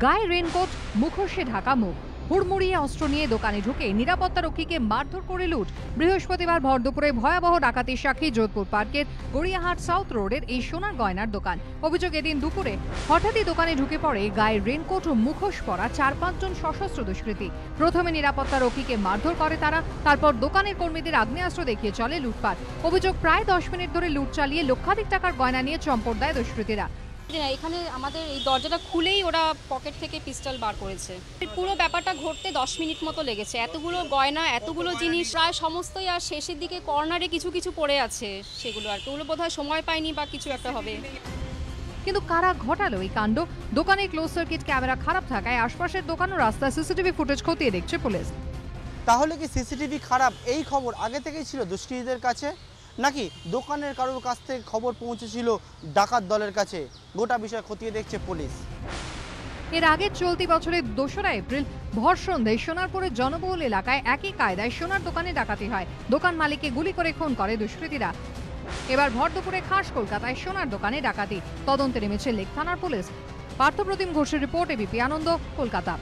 গায়ে রেনকোট, মুখোশে ঢাকা মুখ, হুড়মুড়িয়ে অস্ত্র নিয়ে দোকানে ঢুকে নিরাপত্তারক্ষীকে মারধর করে লুট। বৃহস্পতিবার ভর দুপুরে ভয়াবহ ডাকাতির সাক্ষী যোধপুর পার্কের গড়িয়াহাট সাউথ রোডের এই সোনার গয়নার দোকান। অভিযোগ, এদিন দুপুরে হঠাৎই দোকানে ঢুকে পড়ে গায়ে রেনকোট ও মুখোশ পরা 4-5 জন সশস্ত্র দুষ্কৃতী। প্রথমে নিরাপত্তারক্ষীকে মারধর করে তারা, তারপর দোকানের কর্মীদের আগ্নেয়াস্ত্র দেখিয়ে চলে লুটপাট। অভিযোগ, প্রায় 10 মিনিট ধরে লুট চালিয়ে লক্ষাধিক টাকার গয়না নিয়ে চম্পট দেয় দুষ্কৃতীরা। এখানে আমাদের এই দরজাটা খুলেই ওরা পকেট থেকে পিস্তল বার করেছে। পুরো ব্যাপারটা ঘটতে 10 মিনিট মতো লেগেছে। এতগুলো গয়না, এতগুলো জিনিস, প্রায় সমস্তই, আর শেষের দিকে কর্নারে কিছু কিছু পড়ে আছে, সেগুলো আর কি ওগুলো বোধহয় সময় পায়নি বা কিছু একটা হবে। কিন্তু কারা ঘটালো এই কাণ্ড? দোকানে ক্লোজ সার্কিট ক্যামেরা খারাপ থাকায় আশপাশের দোকান ও রাস্তায় সিসিটিভি ফুটেজ খতিয়ে দেখছে পুলিশ। তাহলে কি সিসিটিভি খারাপ এই খবর আগে থেকেই ছিল দুষ্কৃতীদের কাছে, নাকি দোকানের কারোর কাছ থেকে খবর পৌঁছেছিল ডাকাত দলের কাছে? গোটা বিষয় খতিয়ে দেখছে পুলিশ। এর আগে চলতি বছরের 2রা এপ্রিল ভর সন্ধ্যায় সোনারপুরের জনবহুল এলাকায় একই কায়দায় সোনার দোকানে ডাকাতি হয়। দোকান মালিককে গুলি করে খুন করে দুষ্কৃতীরা। এবার ভর দুপুরে খাস কলকাতায় সোনার দোকানে ডাকাতি। তদন্তে নেমেছে লেক থানার পুলিশ। পার্থপ্রতিম ঘোষের রিপোর্ট, এবিপি আনন্দ, কলকাতা।